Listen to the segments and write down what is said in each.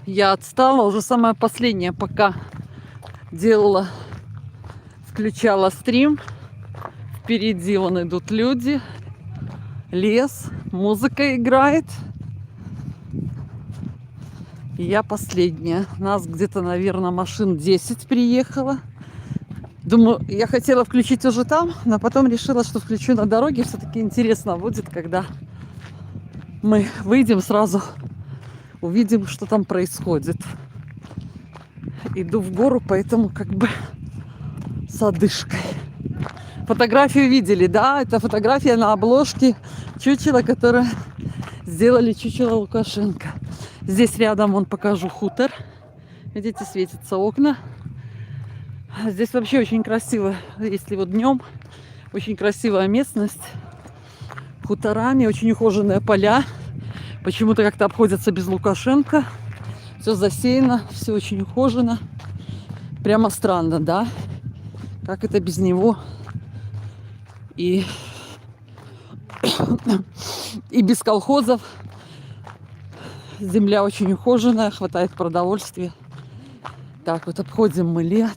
Я отстала, уже самое последнее, пока делала, включала стрим. Впереди вон идут люди, лес, музыка играет. И я последняя. Нас где-то, наверное, машин 10 приехало. Думаю, я хотела включить уже там, но потом решила, что включу на дороге. Все-таки интересно будет, когда мы выйдем сразу, увидим, что там происходит. Иду в гору, поэтому как бы с одышкой. Фотографию видели, да? Это фотография на обложке чучела, которое сделали чучело Лукашенко. Здесь рядом, вон покажу, хутор. Видите, светятся окна. Здесь вообще очень красиво, если вот днем. Очень красивая местность. Хуторами, очень ухоженные поля. Почему-то как-то обходятся без Лукашенко. Все засеяно, все очень ухожено. Прямо странно, да? Как это без него? И без колхозов. Земля очень ухоженная, хватает продовольствия. Так, вот обходим мы лес,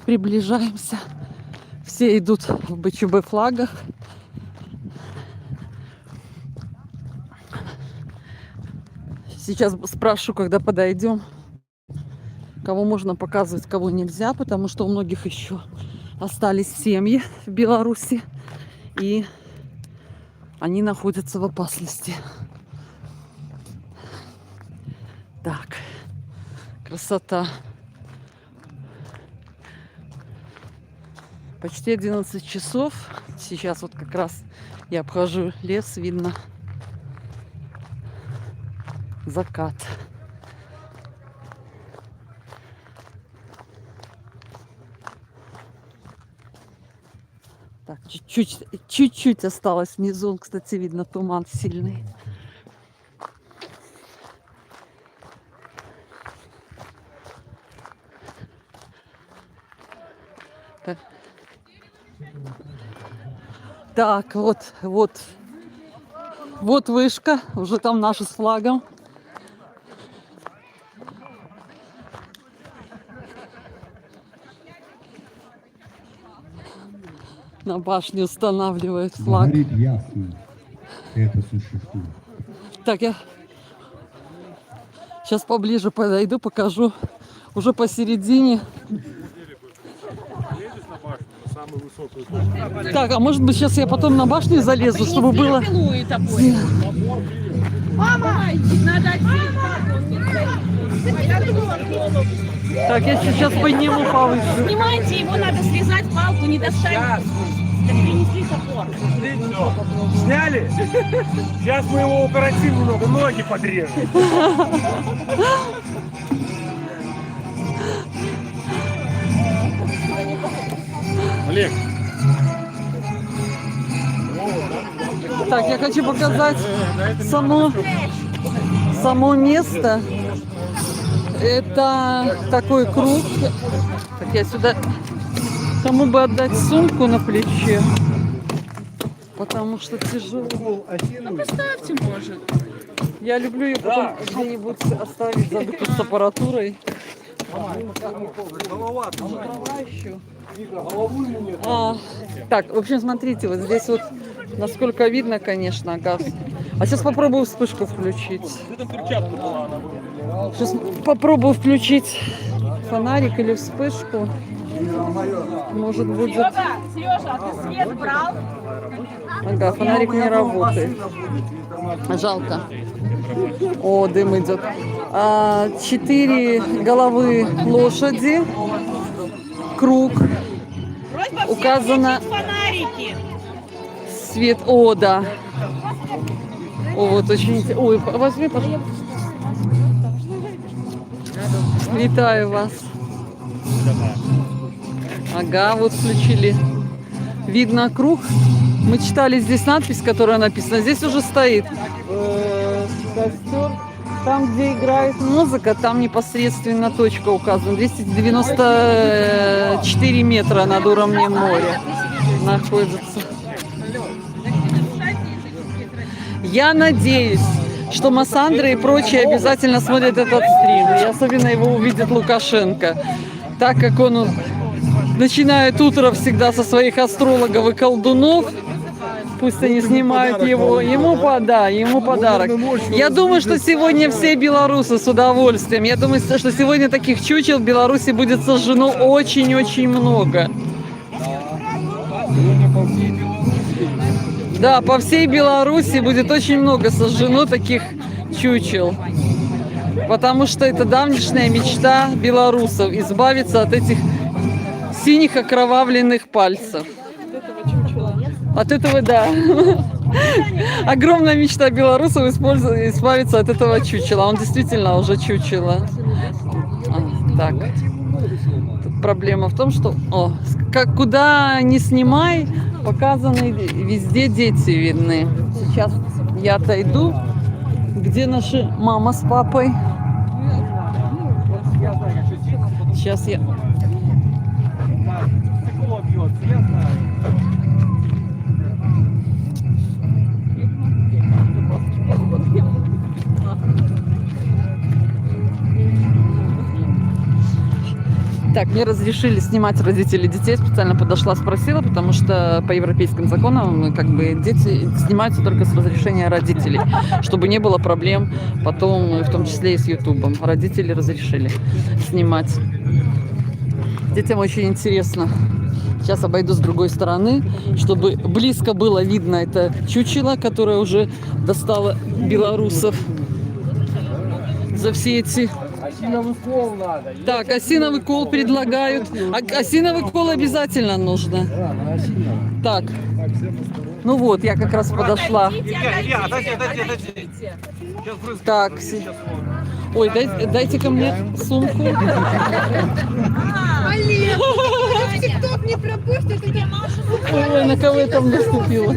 приближаемся. Все идут в БЧБ флагах. Сейчас спрошу, когда подойдем, кого можно показывать, кого нельзя, потому что у многих еще остались семьи в Беларуси, и они находятся в опасности. Так, красота. Почти 11 часов. Сейчас вот как раз я обхожу лес, видно закат. Так, чуть-чуть осталось внизу. Кстати, видно туман сильный. Так, вот вышка, уже там наши с флагом. На башне устанавливают флаг. Говорит ясно, это существует. Так, я сейчас поближе подойду, покажу. Уже посередине. Так, а может быть сейчас я потом на башню залезу, чтобы было... Мама! Надо Так, я сейчас подниму повыше. Снимайте его, надо связать палку, не достать. Так принесли топор. Сняли? Сейчас мы его укоротим немного, ноги подрежем. Олег. Так, я хочу показать само место. Это такой круг. Так, я сюда... Кому бы отдать сумку на плече? Потому что тяжело. Ну, поставьте, может. Я люблю ее потом где-нибудь оставить, забыть с аппаратурой. Так, в общем, смотрите, вот здесь вот, насколько видно, конечно, газ. А сейчас попробую вспышку включить. Сейчас попробую включить фонарик или вспышку. Может будет... Сережа, а ты свет брал? Ага, фонарик не работает. Жалко. О, дым идет. 4 головы лошади. Круг. Просьба Указано... всем включить фонарики. Свет. О, да. О, вот очень... Ой, возьми, пожалуйста. Витаю вас. Ага, вот включили. Видно круг. Мы читали здесь надпись, которая написана. Здесь уже стоит костер. Там, где играет музыка, там непосредственно точка указана. 294 метра над уровнем моря находится. Я надеюсь, что Массандра и прочие обязательно смотрят этот стрим. И особенно его увидит Лукашенко. Так как он начинает утро всегда со своих астрологов и колдунов. Пусть они снимают его. Ему подарок. Я думаю, что сегодня все белорусы с удовольствием. Я думаю, что сегодня таких чучел в Беларуси будет сожжено очень-очень много. Да, по всей Беларуси будет очень много сожжено таких чучел. Потому что это давнишняя мечта белорусов — избавиться от этих синих окровавленных пальцев. От этого, да. Огромная мечта белорусов избавиться от этого чучела. Он действительно уже чучело. Так. Тут проблема в том, что куда ни снимай, показаны везде дети видны. Сейчас я отойду. Где наши мама с папой? Сейчас я... Так, мне разрешили снимать родителей детей. Специально подошла, спросила, потому что по европейским законам как бы дети снимаются только с разрешения родителей, чтобы не было проблем потом, в том числе и с Ютубом. Родители разрешили снимать. Детям очень интересно. Сейчас обойду с другой стороны, чтобы близко было видно это чучело, которое уже достало белорусов за все эти... Осиновый кол надо. Так, осиновый кол предлагают. Осиновый кол обязательно нужно. Так. Ну вот, я как раз подошла. Отойдите. Так. Ой, дайте-ка мне сумку. Блин, TikTok не пропустит, это Маша. Ой, на кого я там наступила?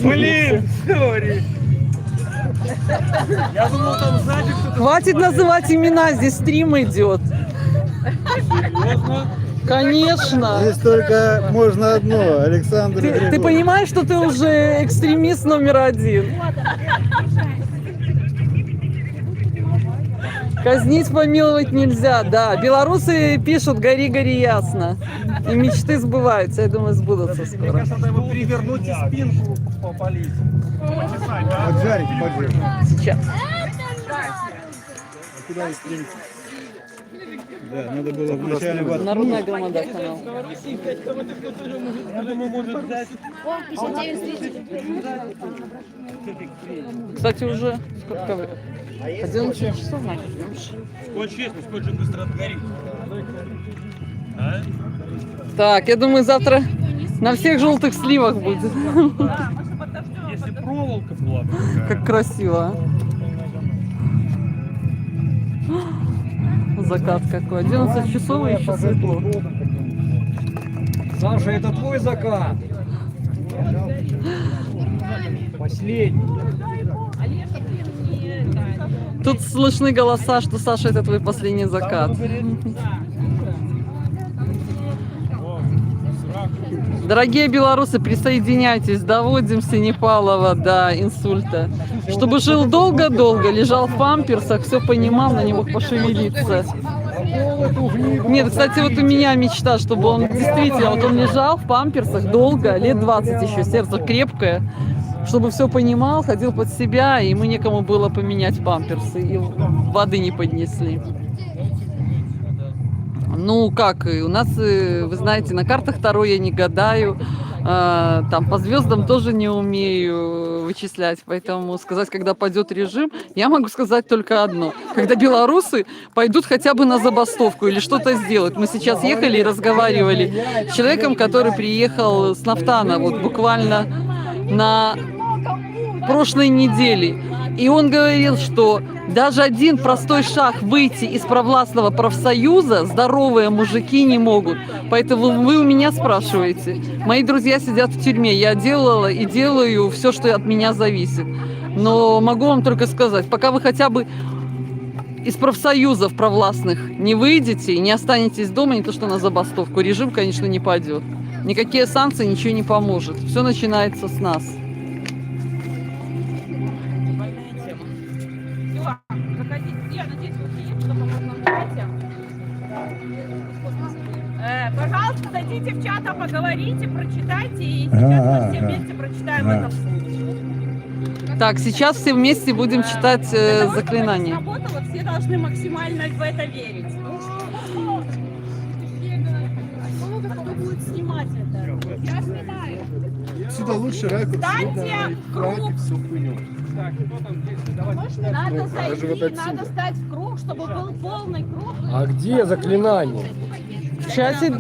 Блин, сори. Я думал, там сзади кто-то... Хватит называть имена, здесь стрим идет. Серьезно? Конечно. Здесь только можно одно, Александр Ты Григорьевич. понимаешь, что ты уже экстремист номер один? Казнить, помиловать нельзя, да. Белорусы пишут «гори, гори ясно». И мечты сбываются, я думаю, сбудутся скоро. Кажется, надо его перевернуть и спинку попалить. Поджарить, поджарить. Сейчас. Куда вы стремитесь? Да, надо было вначале в отпуск. Народная громада канал. Я думаю, может взять... Кстати, уже сколько? 11 часов, наверное. Скотч есть, но скотч же быстро отгорит. А? Так, я думаю, завтра на всех желтых сливах будет. Если проволока была бы такая. Как красиво. Закат какой. 11 часов и еще светло. Саша, это твой закат. Последний. Тут слышны голоса, что Саша, это твой последний закат. Дорогие белорусы, присоединяйтесь, доводим Синепалова до инсульта. Чтобы жил долго-долго, лежал в памперсах, все понимал, но не мог пошевелиться. Нет, кстати, вот у меня мечта, чтобы он действительно, вот он лежал в памперсах долго, лет 20 еще, сердце крепкое, чтобы все понимал, ходил под себя, и ему некому было поменять памперсы, и воды не поднесли. Ну как, у нас, вы знаете, на картах Таро я не гадаю, там по звездам тоже не умею вычислять, поэтому сказать, когда пойдет режим, я могу сказать только одно: когда белорусы пойдут хотя бы на забастовку или что-то сделают. Мы сейчас ехали и разговаривали с человеком, который приехал с Нафтана, вот буквально на прошлой неделе. И он говорил, что даже один простой шаг выйти из провластного профсоюза здоровые мужики не могут. Поэтому вы у меня спрашиваете. Мои друзья сидят в тюрьме. Я делала и делаю все, что от меня зависит. Но могу вам только сказать, пока вы хотя бы из профсоюзов провластных не выйдете и не останетесь дома, не то что на забастовку, режим, конечно, не пойдет. Никакие санкции ничего не поможет. Все начинается с нас. Зайдите в чат, а поговорите, прочитайте, и сейчас мы все вместе прочитаем это вслух. Так, сейчас все вместе будем читать Для того, чтобы это заклинание. сработало, все должны максимально в это верить. Кто будет снимать это? Я снимаю. Сюда лучше ракурс. Встаньте в круг. Надо зайти, надо стать в круг, чтобы был полный круг. А где заклинание? В чате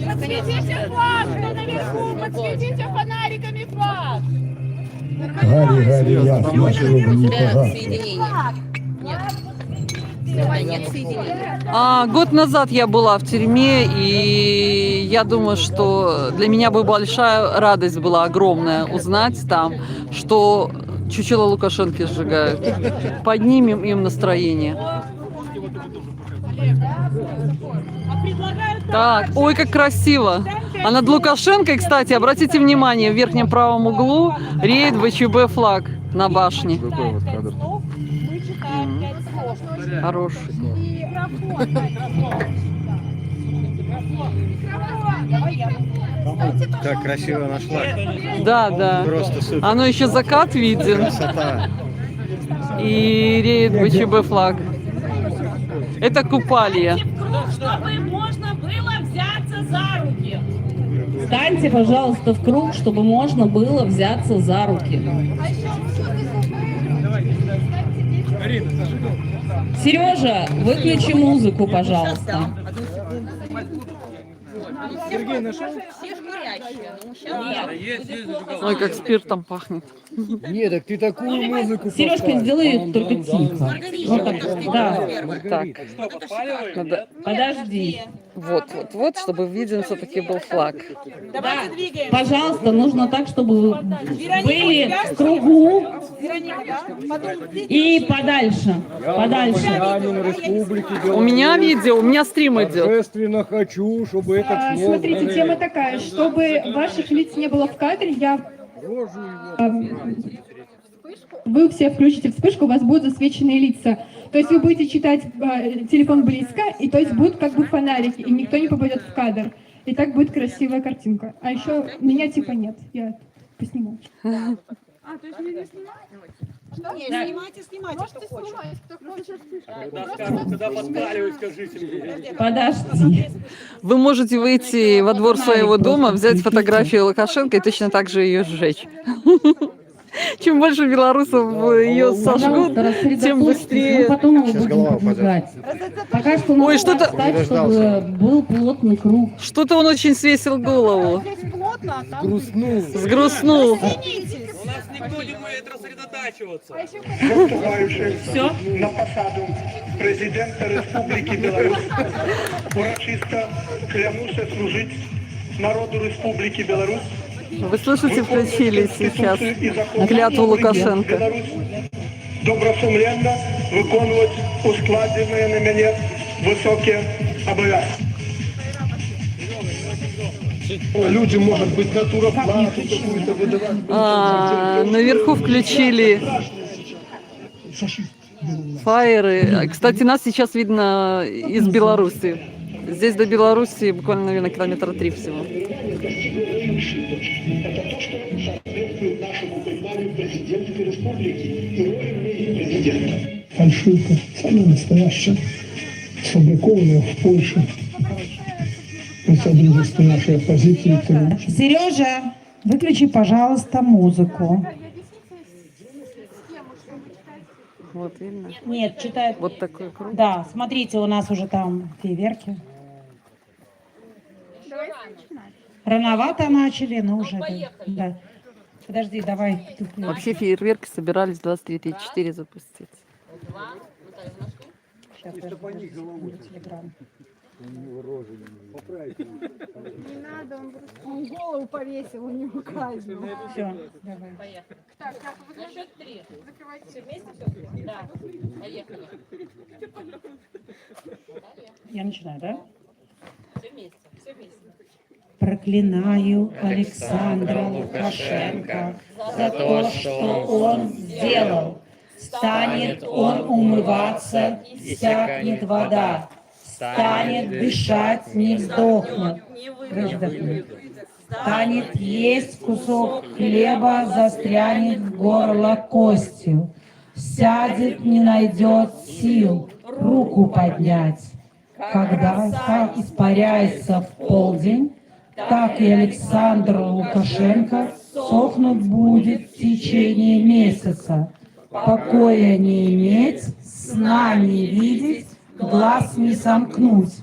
Подсветите флаг, кто наверху, подсветите фонариками флаг. Галя, ясно, что вы не погасли. Год назад я была в тюрьме, и я думаю, что для меня бы большая радость была огромная узнать там, что чучело Лукашенко сжигают. Поднимем им настроение. Так, ой, как красиво. А над Лукашенко, кстати, обратите внимание, в верхнем правом углу реет ВЧБ флаг на башне. Такой вот кадр. Мы читаем 5 слов. Хороший. Как красиво нашла. Да, да. Просто супер. Оно еще закат виден. Красота. И реет ВЧБ флаг. Это купалья. Чтобы можно было взяться за руки. Встаньте, пожалуйста, в круг, чтобы можно было взяться за руки. Сережа, выключи музыку, пожалуйста. Сергей нашел? Все ж горячие. Ой, как спиртом пахнет. Нет, так ты такую музыку Сережка, поставь. сделай только тихо. Вот так, да. Так, надо Подожди. вот, чтобы виден все-таки был флаг. Давайте двигаем. Пожалуйста, нужно так, чтобы были в кругу и подальше. Подальше. Гражданин Республики У Беларусь. меня видео, у меня стрим идет. Торжественно хочу, чтобы этот снова Смотрите, сгорел. тема такая, чтобы ваших лиц не было в кадре, вы все включите вспышку, у вас будут засвеченные лица. То есть вы будете читать телефон близко, и то есть будут как бы фонарики, и никто не попадет в кадр. И так будет красивая картинка. А еще меня типа нет, я посниму. Подожди. Вы можете выйти во двор своего дома, взять фотографию Лукашенко и точно так же ее сжечь. Чем больше белорусов ее сожгут, тем быстрее. Потом его Сейчас будем голова подвигать. Пока что Ой, надо что-то- так, чтобы был плотный круг. Что-то он очень свесил голову. Сгрустнул. Все? На посаду президента Республіки Білорусь урочисто клянуся служити народу Республіки Білорусь. Вы слышите, включили сейчас клятву Лукашенко. Білорусь добросумленно виконувати ускладені на мене високі обов'язки. Люди, может быть, натуроплату какую-то выдавать. Наверху включили фаеры. Кстати, нас сейчас видно из Беларуси. Здесь до Беларуси буквально, наверное, километра 3 всего. Фальшивка, самая настоящая, сфабрикованная в Польше. В содружестве нашей оппозиции. Сережа, выключи, пожалуйста, музыку. Вот видно. Нет, читает. Вот такой круг. Да, смотрите, у нас уже там фейерверки. Рановато начали, но уже. Да. Подожди, давай. Вообще фейерверки собирались 23:34 запустить. Сейчас, подожди, телеграм. Не надо, он голову повесил, у него казнь. Все, давай. Так, На счет 3. закрывайте. Все вместе все? Да. Поехали. Я начинаю, да? Все вместе. Все вместе. Проклинаю Александра Лукашенко за то, что он сделал. Станет он умываться, стякнет вода. станет дышать, не вздохнет, раздохнет. Станет есть кусок хлеба, застрянет в горло костью. Сядет, не найдет сил руку поднять. Когда так испаряется в полдень, так и Александр Лукашенко сохнуть будет в течение месяца. Покоя не иметь, сна не видеть, глаз не сомкнуть.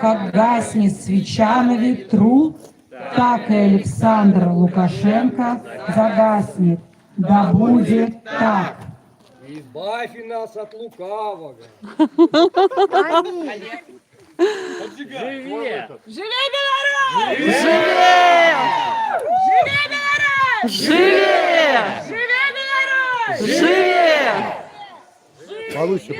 Как гаснет свеча на ветру, так и Александр Лукашенко загаснет. Да будет так. Избавь нас от лукавого. Живее! Живей Беларусь! Живее! Живей Беларусь! Живее! Живей Беларусь! Живее! Получше.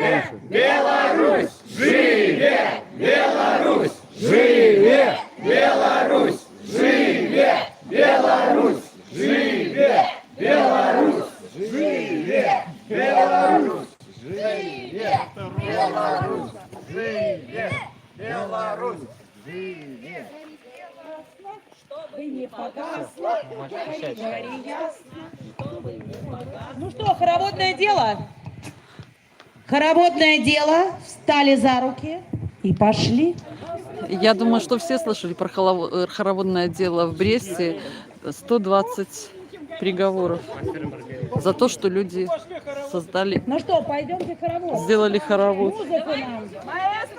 Беларусь! Живе! Беларусь! Живе! Беларусь! Живе! Беларусь! Живе! Беларусь! Живе! Беларусь! Живе! Беларусь! Живе! Беларусь! Живе! Чтобы не погасло, гори ясно. Ну что, хороводное дело? Хороводное дело. Встали за руки и пошли. Я думаю, что все слышали про хороводное дело в Бресте. 120 приговоров за то, что люди создали, Ну что, пойдемте хоровод. сделали хоровод. Музыку нам.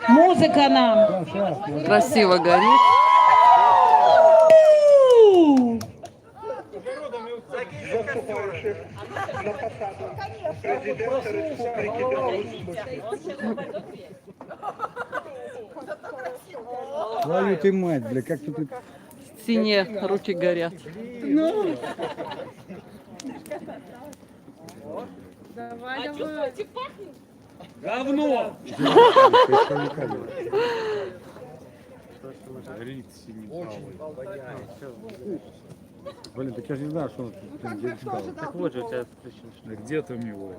Музыка нам. Красиво горит. Президента Республики Беларусь. Твою ты мать, бля, как ты тут... Синие руки горят. Говно! Блин, так я же не знаю, что он тут. Так вот же у тебя где там его?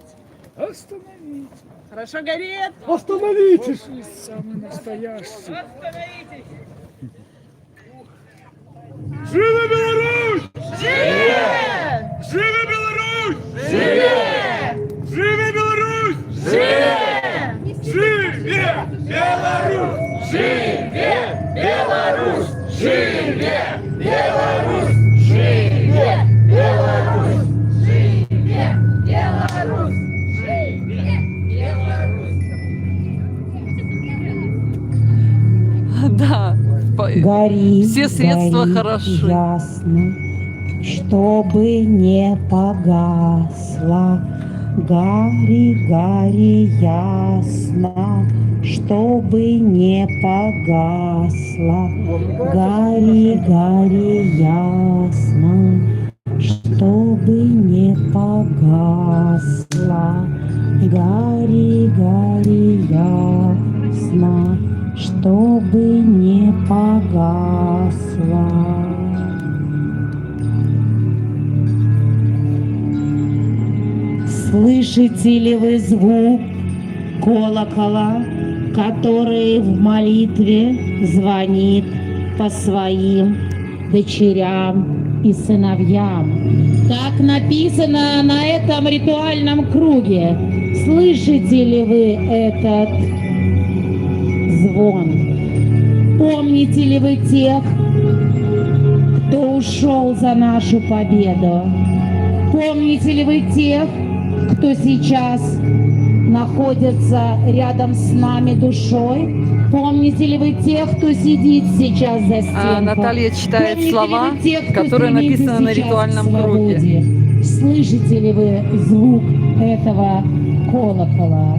Хорошо горит! Остановитесь! Самый настоящий! Остановитесь! Живе Беларусь! Живе! Живе Беларусь! Живе! Живе Беларусь! Живе! Живе Беларусь! Живе Беларусь! Живе Беларусь! Живе Беларусь! Живе! Беларусь! Живе! Беларусь! Да. Гори, Все средства гори хороши. ясно, чтобы не погасло. Гори, гори ясно, чтобы не погасло. Гори, гори ясно, чтобы не погасло. Гори, гори ясно, чтобы не погасло. Слышите ли вы звук колокола, который в молитве звонит по своим дочерям и сыновьям? Так написано на этом ритуальном круге. Слышите ли вы этот звон? Помните ли вы тех, кто ушел за нашу победу? Помните ли вы тех, кто сейчас находится рядом с нами душой? Помните ли вы тех, кто сидит сейчас за стенкой? Наталья читает Помните слова, ли вы тех, кто которые стремится написаны на сейчас ритуальном к свободе? круге? Слышите ли вы звук этого колокола?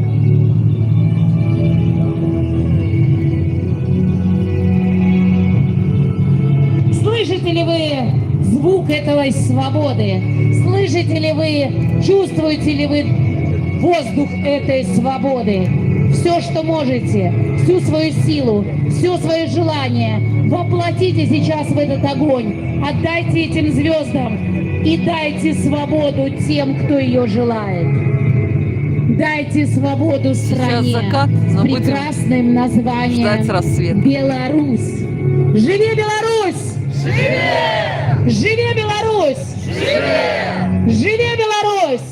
Слышите ли вы звук этой свободы? Слышите ли вы, чувствуете ли вы воздух этой свободы? Все, что можете, всю свою силу, все свое желание воплотите сейчас в этот огонь. Отдайте этим звездам и дайте свободу тем, кто ее желает. Дайте свободу Сейчас стране закат, но с будем прекрасным ждать названием рассвет. Беларусь. Живи Беларусь! Живи! Живи Беларусь! Живи! Живи Беларусь!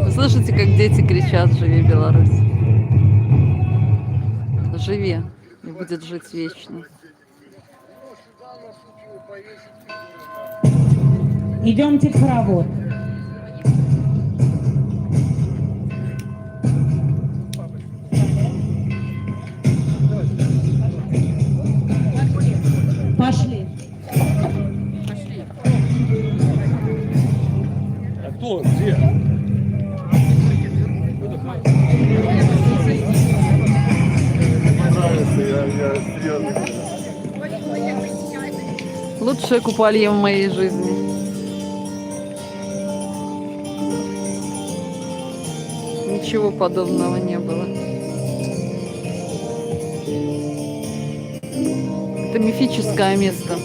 Вы слышите, как дети кричат «Живи, Беларусь!» Живи и будет жить вечно. Идемте в хоровод. Пошли. А кто? Где? Лучшее купалье в моей жизни. Ничего подобного не было. Это мифическое место.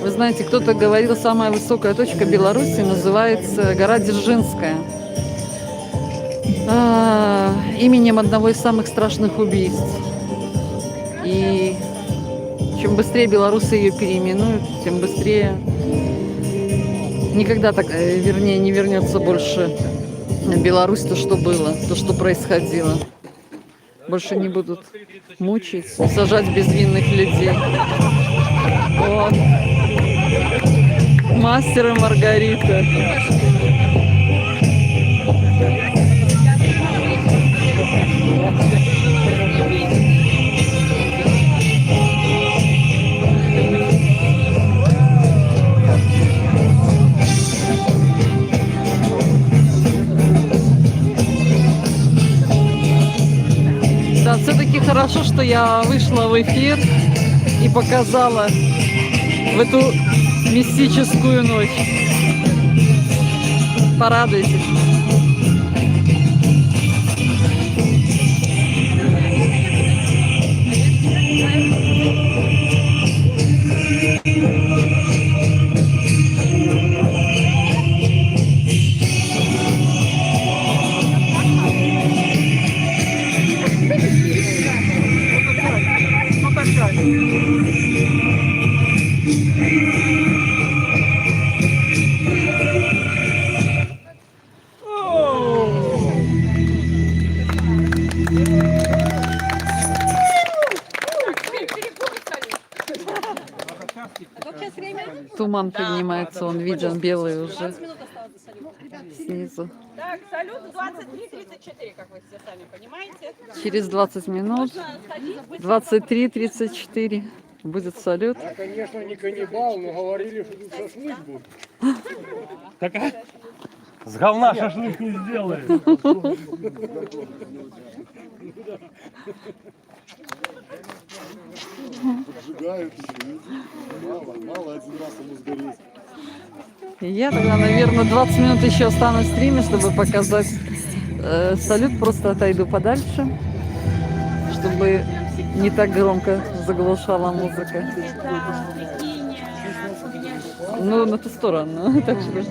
Вы знаете, кто-то говорил, самая высокая точка Беларуси называется гора Дзержинская. Именем одного из самых страшных убийств. И чем быстрее белорусы ее переименуют, тем быстрее никогда так, вернее, не вернется больше Беларусь, то, что было, то, что происходило. Больше не будут мучить, сажать безвинных людей. Вот. Мастер и Маргарита. Да, все-таки хорошо, что я вышла в эфир и показала в эту мистическую ночь. Порадуйтесь. Туман поднимается, он виден белый уже снизу. Так, салют в 23:34, как вы все сами понимаете. Через 20 минут, Можно садись, 23:34 будет салют. Я, конечно, не каннибал, но говорили, что тут шашлык будет. Так, а? С говна шашлык не сделаем. Поджигают еще. Мало один раз ему сгореть. И я тогда, наверное, 20 минут еще останусь в стриме, чтобы показать салют. Просто отойду подальше, чтобы не так громко заглушала музыка. Ну, на ту сторону. Так что,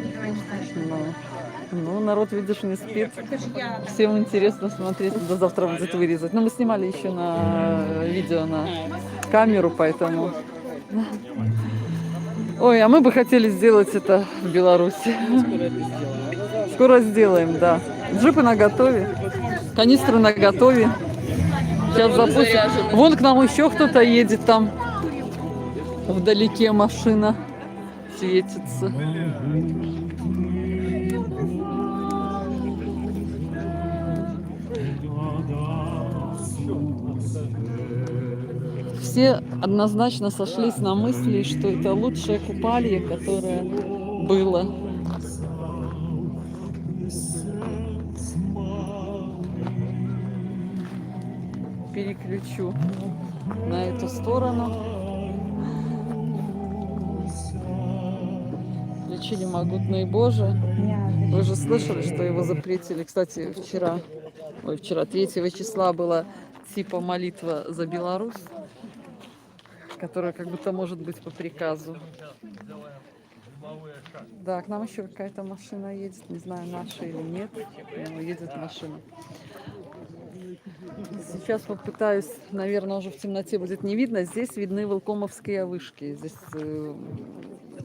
ну, народ, видишь, не спит. Всем интересно смотреть. До завтра будет вырезать. Но мы снимали еще на видео, на камеру, поэтому... Ой, а мы бы хотели сделать это в Беларуси. Скоро сделаем, да. Джипы наготове, канистры наготове. Сейчас запустим. Вон к нам еще кто-то едет там. Вдалеке машина светится. Все однозначно сошлись на мысли, что это лучшее купалье, которое было. Переключу на эту сторону. включили «Могутный Боже». Вы же слышали, что его запретили. Кстати, вчера, 3 числа была типа молитва за Беларусь, которая как будто может быть по приказу. Да, к нам еще какая-то машина едет, не знаю, наша или нет, но едет машина. Сейчас попытаюсь, наверное, уже в темноте будет не видно. Здесь видны Волкомовские вышки. Здесь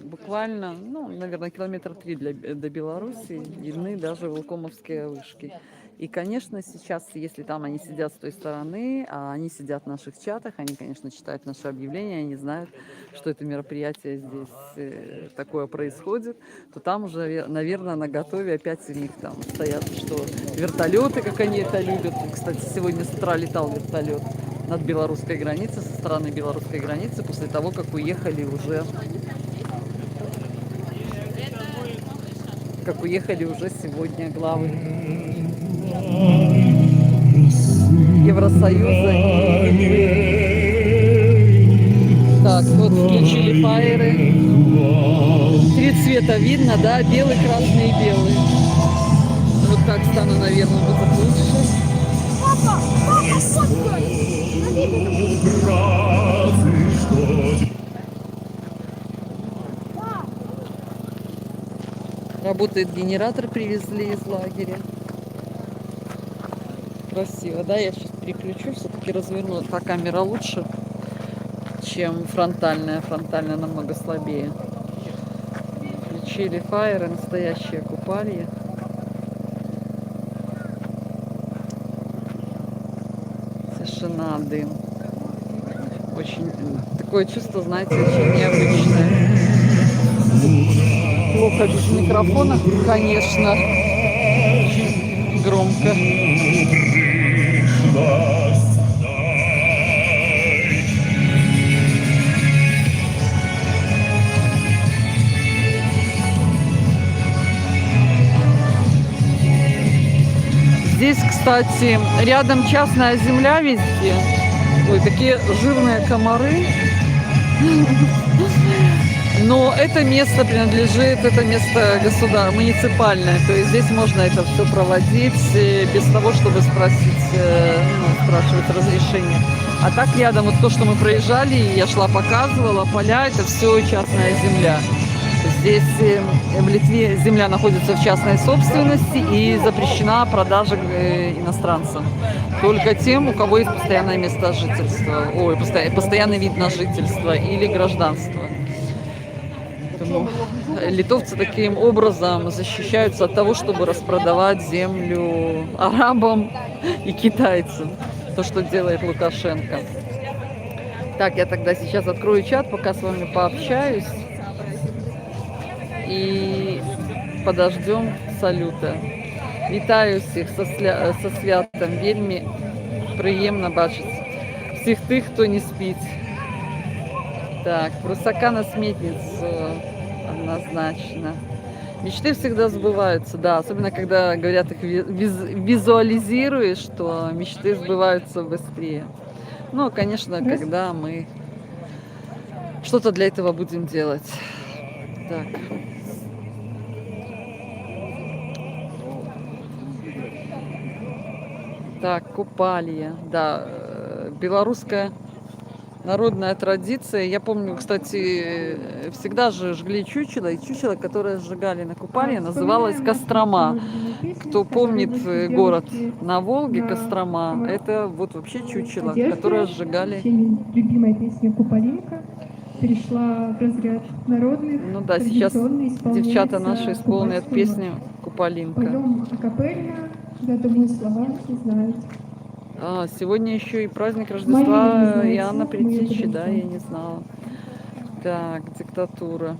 буквально, ну, наверное, километра 3 до Беларуси видны даже Волкомовские вышки. И, конечно, сейчас, если там они сидят с той стороны, а они сидят в наших чатах, они, конечно, читают наши объявления, они знают, что это мероприятие здесь такое происходит, то там уже, наверное, на готове опять у них там стоят, что вертолеты, как они это любят. Кстати, сегодня с утра летал вертолет над белорусской границей, со стороны белорусской границы, после того, как уехали уже сегодня главы Евросоюза. Так, вот включили фаеры. 3 цвета видно, да? Белый, красный и белый. Вот так стану, наверное, будет лучше. Работает генератор, привезли из лагеря. Красиво, да? Я сейчас переключу, все-таки разверну. Та камера лучше, чем фронтальная. Фронтальная намного слабее. Включили фаеры, настоящее купалье. Тишина, дым. Очень такое чувство, знаете, очень необычное. Плохо без микрофона, конечно. Очень громко. Здесь, кстати, рядом частная земля везде. Ой, такие жирные комары. Но это место принадлежит, это место муниципальное. То есть здесь можно это все проводить без того, чтобы спрашивать разрешение. А так рядом, вот то, что мы проезжали, я шла, показывала, поля, это все частная земля. Здесь в Литве земля находится в частной собственности и запрещена продажа иностранцам. Только тем, у кого есть постоянное место жительства, постоянный вид на жительство или гражданство. Поэтому литовцы таким образом защищаются от того, чтобы распродавать землю арабам и китайцам. То, что делает Лукашенко. Так, я тогда сейчас открою чат, пока с вами пообщаюсь. И подождем салюта. Вітаю всіх со святом. Вельми приємно бачити всіх тих, хто не спить. Так, прусака на сметницу однозначно. Мечты всегда сбываются, да, особенно когда говорят, их визуализируешь, что мечты сбываются быстрее. Ну, конечно, когда мы что-то для этого будем делать. Так. Так, купалье, да, белорусская народная традиция. Я помню, кстати, всегда же жгли чучело, и чучело, которое сжигали на купалье, называлось Кострома. Кто помнит город на Волге, Кострома, это вот вообще чучело, которое сжигали. Любимая песня «Куполинка» перешла в разряд народных. Ну да, сейчас девчата наши исполняют песню «Куполинка». Поем акапельно, я думаю, слова все знают. Сегодня еще и праздник Рождества Иоанна Предтечи, да, я не знала. Так, диктатура.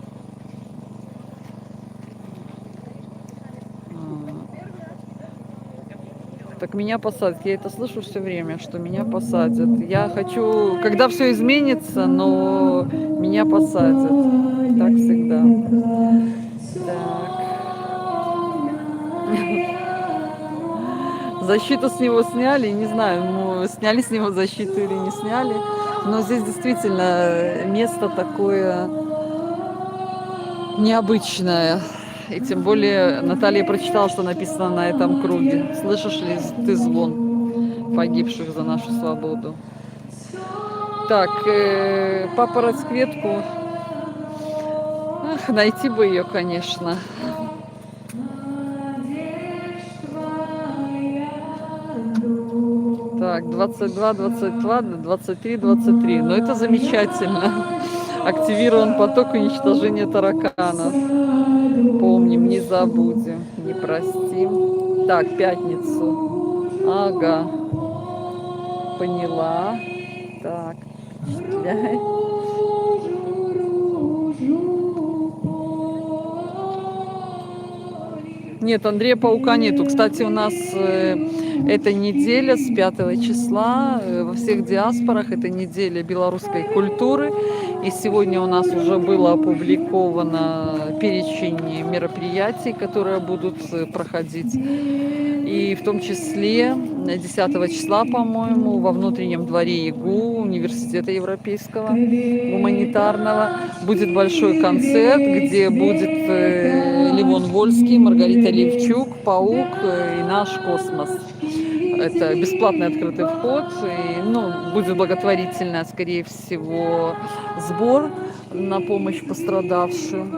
Так меня посадят. Я это слышу все время, что меня посадят. Я хочу, когда все изменится, но меня посадят. Так всегда. Так. Защиту с него сняли, не знаю, сняли с него защиту или не сняли. Но здесь действительно место такое необычное. И тем более Наталья прочитала, что написано на этом круге. Слышишь ли ты звон погибших за нашу свободу? Так, папа расцветку. Ах, найти бы ее, конечно. Так, 22, 22, 23, 23. Но это замечательно. Активирован поток уничтожения тараканов. Помним, не забудем, не простим. Так, пятницу. Ага. Поняла. Так. Нет, Андрея Паука нету. Кстати, у нас эта неделя с 5 числа во всех диаспорах, это неделя белорусской культуры. И сегодня у нас уже было опубликовано перечень мероприятий, которые будут проходить. И в том числе 10 числа, по-моему, во внутреннем дворе ИГУ, Университета Европейского гуманитарного, будет большой концерт, где будет Левон Вольский, Маргарита Левчук, Паук и наш космос. Это бесплатный открытый вход, и, будет благотворительный, скорее всего, сбор на помощь пострадавшим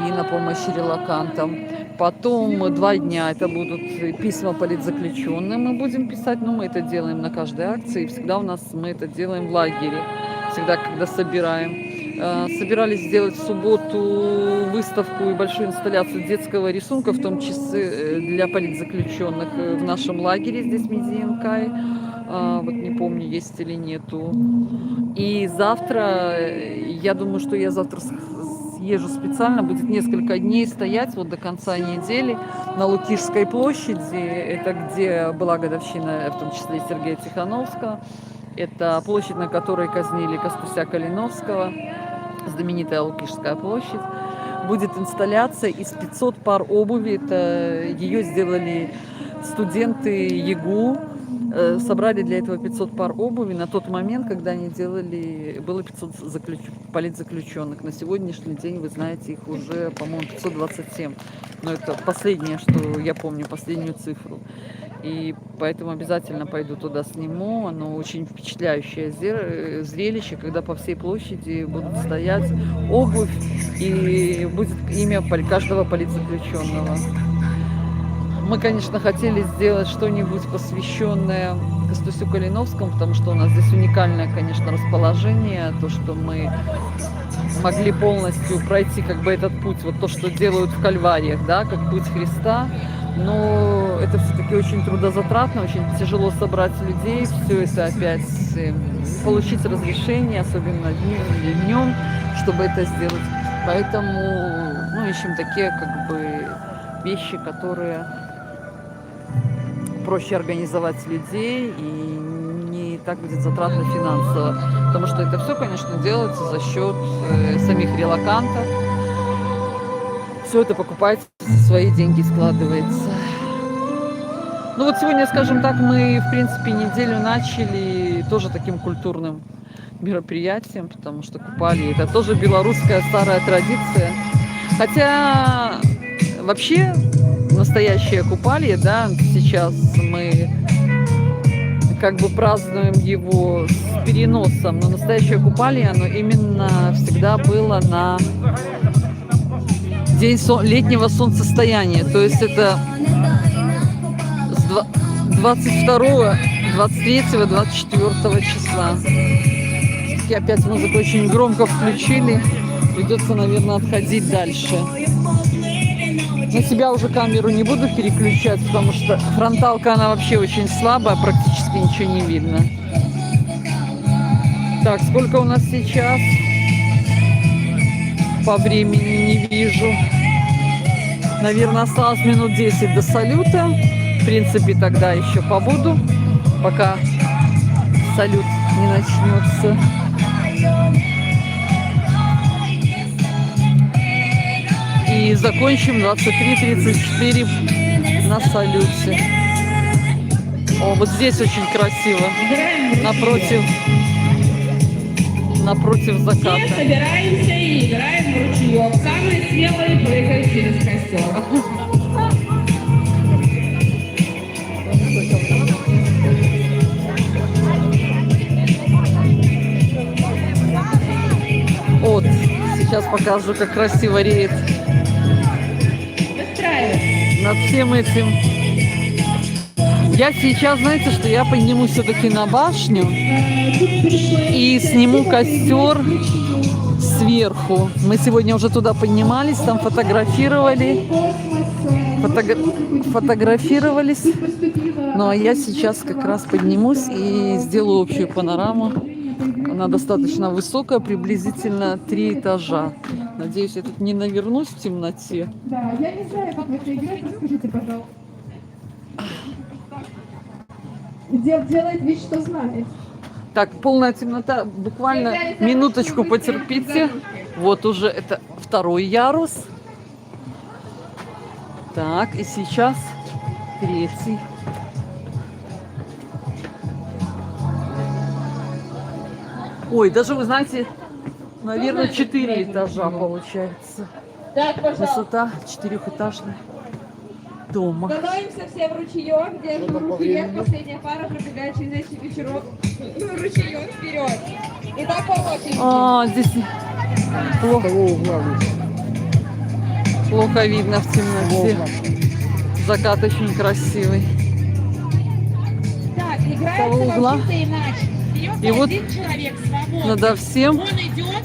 и на помощь релокантам. Потом 2 дня это будут письма политзаключенным, мы будем писать, мы это делаем на каждой акции, и всегда мы это делаем в лагере, всегда, когда собираем. Собирались сделать в субботу выставку и большую инсталляцию детского рисунка, в том числе для политзаключенных в нашем лагере здесь, в Медиенкай. Вот не помню, есть или нету. И завтра, я думаю, что я завтра съезжу специально, будет несколько дней стоять вот до конца недели на Лукишской площади. Это где была годовщина, в том числе Сергея Тихановского. Это площадь, на которой казнили Костуся Калиновского, знаменитая Лукишская площадь. Будет инсталляция из 500 пар обуви. Ее сделали студенты ЕГУ. Собрали для этого 500 пар обуви на тот момент, когда они делали, было 500 политзаключенных. На сегодняшний день, вы знаете, их уже, по-моему, 527. Но это последнее, что я помню, последнюю цифру. И поэтому обязательно пойду туда, сниму. Оно очень впечатляющее зрелище, когда по всей площади будут стоять обувь и будет имя каждого политзаключенного. Мы, конечно, хотели сделать что-нибудь посвященное Костусю Калиновскому, потому что у нас здесь уникальное, конечно, расположение, то, что мы могли полностью пройти этот путь, вот то, что делают в Кальвариях, да, как путь Христа. Но это все-таки очень трудозатратно, очень тяжело собрать людей, все это опять получить разрешение, особенно днем, чтобы это сделать. Поэтому ищем такие вещи, которые проще организовать людей и не так будет затратно финансово. Потому что это все, конечно, делается за счет самих релокантов. Все это покупается, свои деньги складывается. Вот сегодня, скажем так, мы, в принципе, неделю начали тоже таким культурным мероприятием, потому что купали. Это тоже белорусская старая традиция. Хотя вообще настоящее купалье, да, сейчас мы празднуем его с переносом, но настоящее купалье, оно именно всегда было на день летнего солнцестояния. То есть это с 22, 23, 24 числа. И опять музыку очень громко включили. Придется, наверное, отходить дальше. На себя уже камеру не буду переключать, потому что фронталка, она вообще очень слабая, практически ничего не видно. Так, сколько у нас сейчас? По времени не вижу. Наверное, осталось минут 10 до салюта. В принципе, тогда еще побуду, пока салют не начнется. И закончим 23:34 на салюте. Вот здесь очень красиво. Напротив заката. Собираемся и играем в ручеек. Самые смелые прыгают через костер. Вот, сейчас покажу, как красиво реет над всем этим. Я сейчас, знаете, что я поднимусь все-таки на башню и сниму костер сверху. Мы сегодня уже туда поднимались, там фотографировались. Ну а я сейчас как раз поднимусь и сделаю общую панораму. Она достаточно высокая, приблизительно 3 этажа. Надеюсь, я тут не навернусь в темноте. Да, я не знаю, как в это играть, расскажите, пожалуйста. Делает вид, что знает. Так, полная темнота. Буквально минуточку потерпите. Вот уже это 2-й ярус. Так, и сейчас 3-й. Ой, даже, вы знаете, наверное, 4 этажа получается. Так, Высота 4-этажная дома. становимся все в ручеек, держим руки вверх, последняя пара пробегает через эти вечерок, ручеек вперед. И так по очереди. А, здесь плохо видно в темноте. Закат очень красивый. Так, Того играется угла. вообще-то иначе. Берется И вот один человек свободный. надо всем Он идет,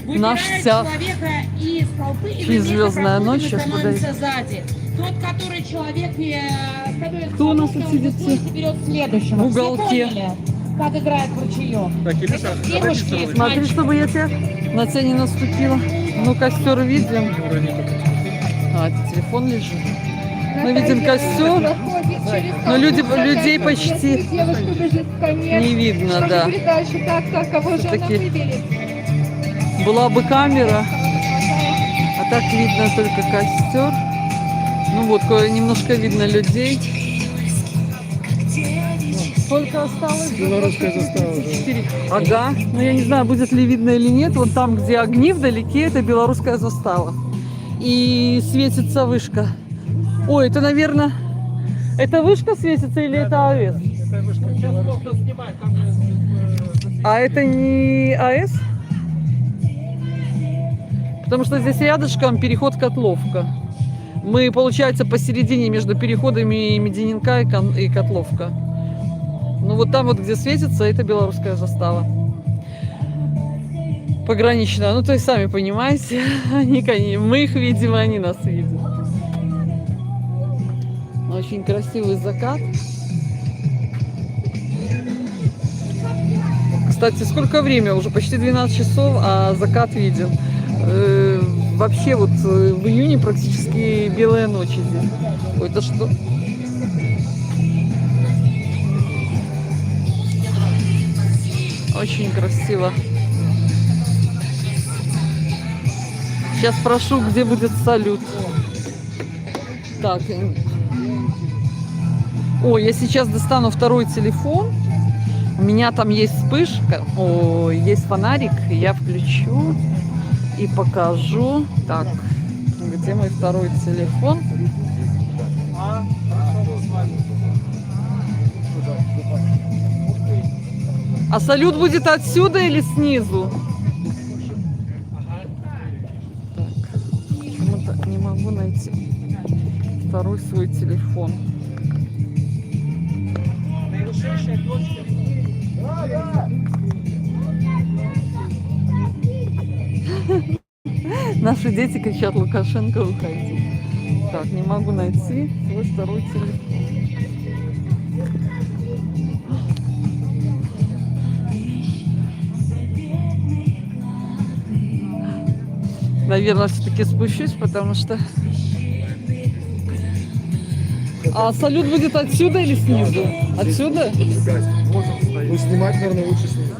наш выбирает вся человека из толпы, и через мы звездная вместе ночь сейчас становимся сзади. Тот, который человек становится Кто у нас свободным, тут сидит? он берет следующего. В уголке. Все поняли, как играет в ручеек? Так, Илюша, Девушки, Смотри, чтобы я тебя на тебя не наступила. Ну, костер видим. А, это телефон лежит. Мы видим костер, но людей почти не видно, да. Так, кого же она Всё-таки выберет? была бы камера, а так видно только костер. Ну вот, немножко видно людей. Сколько осталось? белорусская застава уже. 4. Ага. Ну я не знаю, будет ли видно или нет. Вот там, где огни вдалеке, это белорусская застава. И светится вышка. Ой, это, наверное, это вышка светится или это АЭС? Это вышка белорусская. А это не АЭС? Потому что здесь рядышком переход Котловка. Мы, получается, посередине между переходами Медининка и Котловка. Ну вот там вот, где светится, это белорусская застава. Пограничная. Ну, то есть, сами понимаете, мы их видим, а они нас видят. Очень красивый закат. Кстати, сколько время? Уже почти 12 часов, а закат виден. Вообще вот в июне практически белая ночь здесь. Ой, это что? Очень красиво. Сейчас спрошу, где будет салют. Так. Ой, я сейчас достану 2-й телефон. У меня там есть вспышка. Ой, есть фонарик. Я включу и покажу. Так, где мой 2-й телефон? А салют будет отсюда или снизу? Так, почему-то не могу найти 2-й свой телефон. Наши дети кричат: Лукашенко, уходи. Так, не могу найти свой 2-й телефон. Наверное, все-таки спущусь, потому что... А салют будет отсюда или снизу? Отсюда? Ну, снимать, наверное, лучше снизу.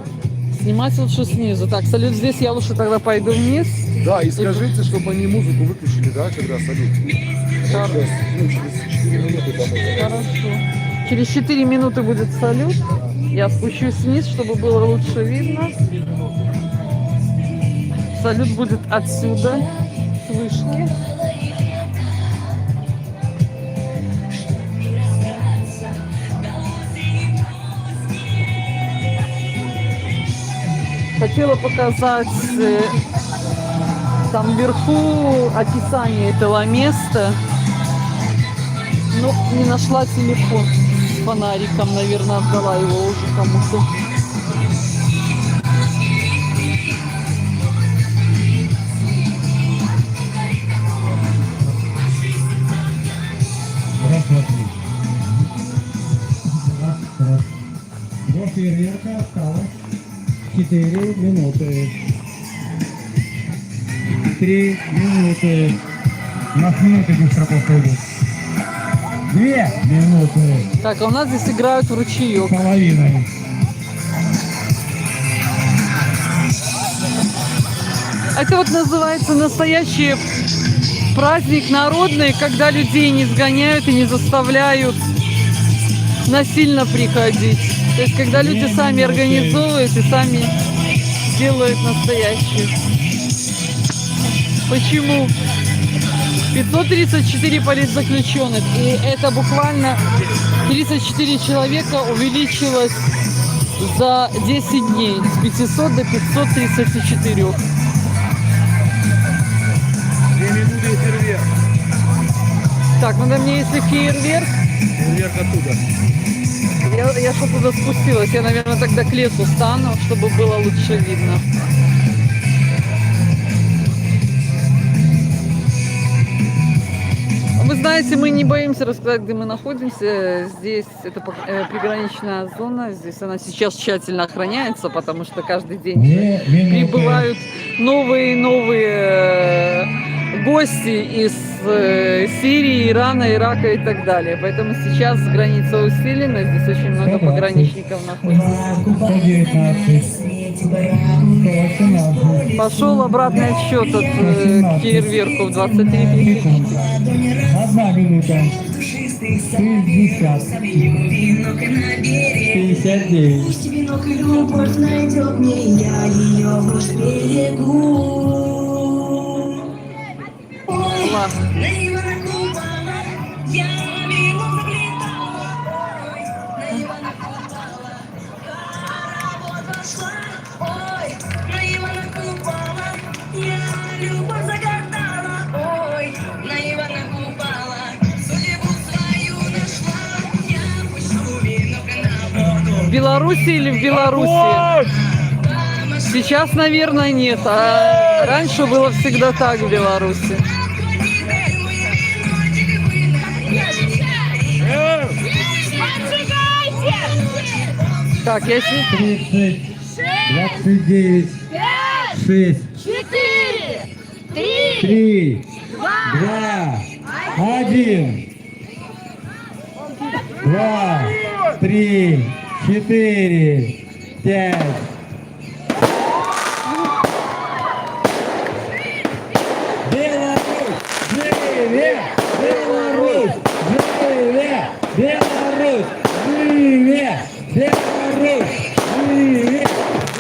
Снимать лучше снизу. Так, салют здесь, я лучше тогда пойду вниз. Да, и скажите, чтобы они музыку выключили, да, когда салют. Хорошо. Сейчас, ну, через 4 минуты там уже. Хорошо. Через 4 минуты будет салют. Я спущусь вниз, чтобы было лучше видно. Салют будет отсюда, с вышки. Хотела показать там вверху описание этого места, но не нашла телефон с фонариком, наверное, отдала его уже кому-то. До фейерверка осталось 4 минуты. 3 минуты. У нас минуты без строков идут. 2 минуты. Так, а у нас здесь играют в ручеек. Половиной. Это вот называется настоящий праздник народный, когда людей не сгоняют и не заставляют насильно приходить. То есть, когда люди сами организовывают и сами делают настоящее. Почему? 534 политзаключенных, и это буквально 34 человека увеличилось за 10 дней, с 500 до 534. 2 минуты и фейерверк. Так, ну да мне если фейерверк, Фейерверк оттуда. я что туда спустилась, я, наверное, тогда к лесу стану, чтобы было лучше видно. Вы знаете, мы не боимся рассказать, где мы находимся. Здесь это приграничная зона. Здесь она сейчас тщательно охраняется, потому что каждый день прибывают новые и новые гости из Сирии, Ирана, Ирака и так далее. Поэтому сейчас граница усилена. Здесь очень много пограничников находится. 118. Пошел обратный отсчет от фейерверку в 23 тысячи. 1 минута. 60. 59. Пусть венок и любовь найдет мне, я ее вновь берегу. Ой, наивно купала, я мимо заглядала. Ой, наивно купала, хоровод пошла. Ой, наивно купала, я любовь загадала. Ой, наивно купала, судьбу свою нашла. Я пущу венок на воду. В Беларуси или в Беларуси? Сейчас, наверное, нет. А раньше было всегда так в Беларуси. Так, я 30. 29. 6. 3. 2. 1. 2. 3. 4. 5. Беларусь! Живе! Беларусь! Живе! Беларусь! Живе! Беларусь! Живе!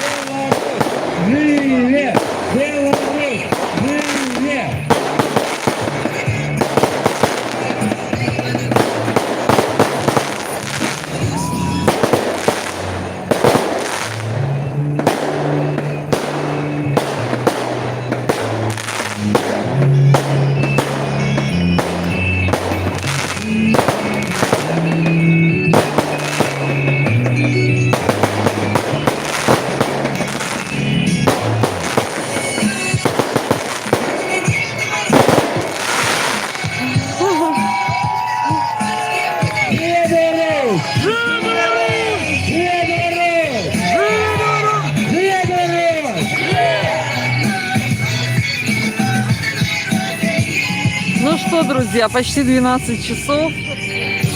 Беларусь! Живе! Беларусь! Живе! Ну что, друзья, почти 12 часов.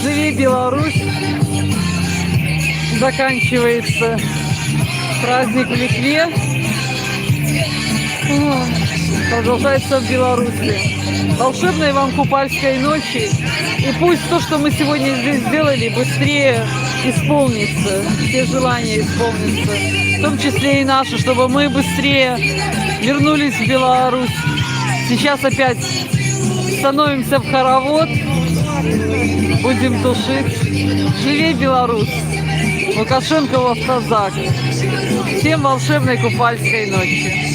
Живи Беларусь. Заканчивается праздник в Литве. Продолжается в Беларуси. Волшебной вам купальской ночи. И пусть то, что мы сегодня здесь сделали, быстрее исполнится, все желания исполнятся, в том числе и наши, чтобы мы быстрее вернулись в Беларусь. Сейчас опять становимся в хоровод, будем тушить. Живей Беларусь! Лукашенко в автозак. Всем волшебной купальской ночи!